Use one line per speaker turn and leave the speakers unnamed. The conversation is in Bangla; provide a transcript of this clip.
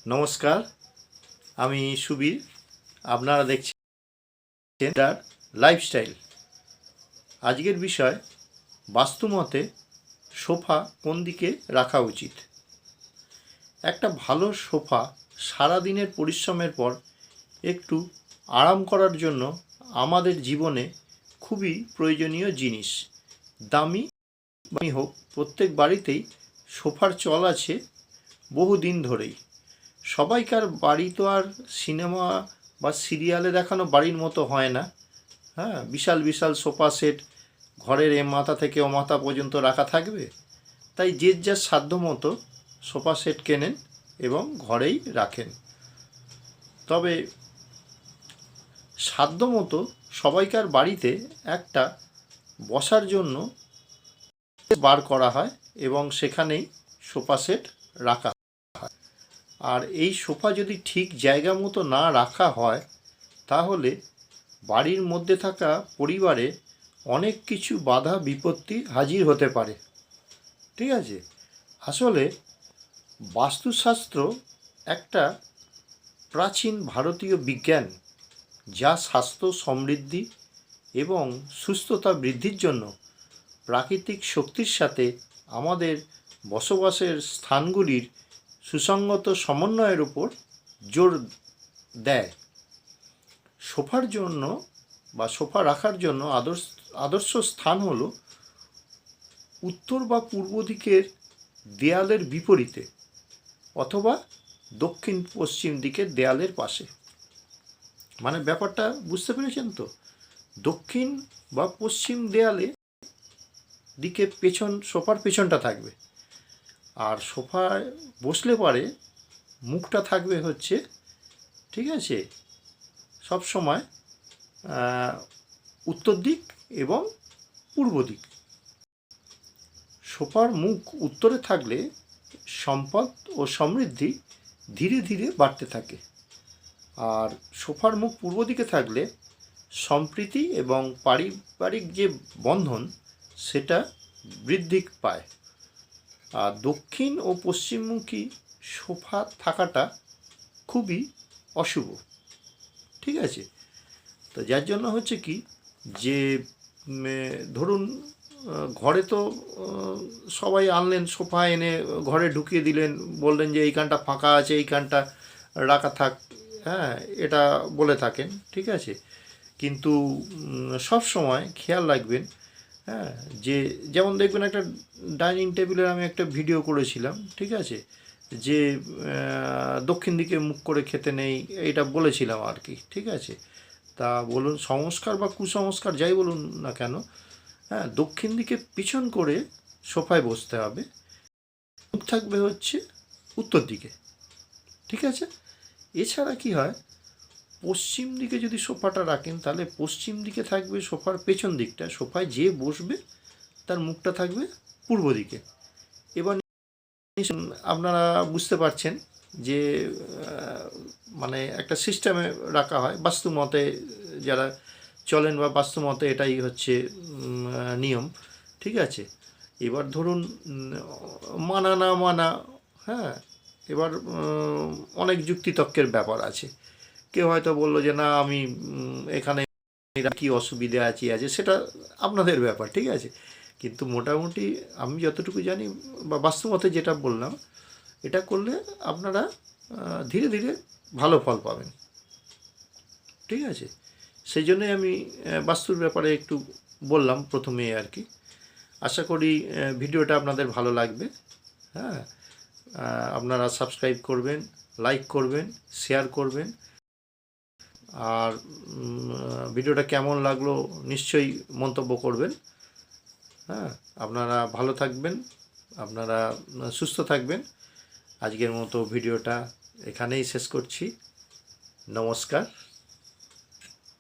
নমস্কার, আমি সুবীর। আপনারা দেখছেন তার লাইফস্টাইল। আজকের বিষয় বাস্তুমতে সোফা কোন দিকে রাখা উচিত। একটা ভালো সোফা সারাদিনের পরিশ্রমের পর একটু আরাম করার জন্য আমাদের জীবনে খুবই প্রয়োজনীয় জিনিস। দামি হোক, প্রত্যেক বাড়িতেই সোফার চল আছে বহুদিন ধরেই। সবাইকার বাড়ি তো আর সিনেমা বা সিরিয়ালে দেখানো বাড়ির মতো হয় না। বিশাল বিশাল সোফা সেট ঘরের এ মাথা থেকে ও মাথা পর্যন্ত রাখা থাকবে। তাই যে যার সাধ্য মতো সোফা সেট কেনেন এবং ঘরেই রাখেন। তবে সাধ্য মতো সবাইকার বাড়িতে একটা বসার জন্য বার করা হয় এবং সেখানেই সোফা সেট রাখা। আর এই সোফা যদি ঠিক জায়গা মতো না রাখা হয় তাহলে বাড়ির মধ্যে থাকা পরিবারে অনেক কিছু বাধা বিপত্তি হাজির হতে পারে। ঠিক আছে, আসলে বাস্তুশাস্ত্র একটা প্রাচীন ভারতীয় বিজ্ঞান, যা স্বাস্থ্য, সমৃদ্ধি এবং সুস্থতা বৃদ্ধির জন্য প্রাকৃতিক শক্তির সাথে আমাদের বসবাসের স্থানগুলির সুসংগত সমন্বয়ের উপর জোর দেয়। সোফার জন্য বা সোফা রাখার জন্য আদর্শ স্থান হলো উত্তর বা পূর্ব দিকের দেয়ালের বিপরীতে অথবা দক্ষিণ পশ্চিম দিকের দেয়ালের পাশে। মানে ব্যাপারটা বুঝতে পেরেছেন তো? দক্ষিণ বা পশ্চিম দেয়ালে দিকে সোফার পেছনটা থাকবে, আর সোফায় বসলে পরে মুখটা থাকবে হচ্ছে, ঠিক আছে, সব সময় উত্তর দিক এবং পূর্ব দিক। সোফার মুখ উত্তরে থাকলে সম্পদ ও সমৃদ্ধি ধীরে ধীরে বাড়তে থাকে, আর সোফার মুখ পূর্ব দিকে থাকলে সম্প্রীতি এবং পারিবারিক যে বন্ধন সেটা বৃদ্ধি পায়। আর দক্ষিণ ও পশ্চিমমুখী সোফা থাকাটা খুবই অশুভ। ঠিক আছে, তো যার জন্য হচ্ছে কি, যে ধরুন ঘরে তো সবাই আনলেন সোফা, এনে ঘরে ঢুকিয়ে দিলেন, বললেন যে এইখানটা ফাঁকা আছে, এইখানটা রাখা থাক, এটা বলে থাকেন। ঠিক আছে, কিন্তু সব সময় খেয়াল রাখবেন, যে যেমন দেখবেন একটা ডাইনিং টেবিলের আমি একটা ভিডিও করেছিলাম, ঠিক আছে, যে দক্ষিণ দিকে মুখ করে খেতে নেই, এইটা বলেছিলাম আর কি। ঠিক আছে, তা বলুন, সংস্কার বা কুসংস্কার যাই বলুন না কেন, দক্ষিণ দিকে পিছন করে সোফায় বসতে হবে, মুখ থাকবে হচ্ছে উত্তর দিকে। ঠিক আছে, এছাড়া কি হয়, পশ্চিম দিকে যদি সোফাটা রাখেন তাহলে পশ্চিম দিকে থাকবে সোফার পেছন দিকটা, সোফায় যে বসবে তার মুখটা থাকবে পূর্ব দিকে। এবার আপনারা বুঝতে পারছেন যে মানে একটা সিস্টেমে রাখা হয়, বাস্তুমতে যারা চলেন বা বাস্তুমতে এটাই হচ্ছে নিয়ম। ঠিক আছে, এবার ধরুন মানা না মানা, এবার অনেক যুক্তিতর্কের ব্যাপার আছে। কেউ হয়তো বললো যে না, আমি এখানে কি অসুবিধা আছে, সেটা আপনাদের ব্যাপার। ঠিক আছে, কিন্তু মোটামুটি আমি যতটুকু জানি বা বাস্তবতে যেটা বললাম, এটা করলে আপনারা ধীরে ধীরে ভালো ফল পাবেন। ঠিক আছে, সেই জন্যই আমি বাস্তুর ব্যাপারে একটু বললাম প্রথমে আর কি। আশা করি ভিডিওটা আপনাদের ভালো লাগবে। আপনারা সাবস্ক্রাইব করবেন, লাইক করবেন, শেয়ার করবেন, আর ভিডিওটা কেমন লাগলো নিশ্চয়ই মন্তব্য করবেন। আপনারা ভালো থাকবেন, আপনারা সুস্থ থাকবেন। আজকের মতো ভিডিওটা এখানেই শেষ করছি। নমস্কার।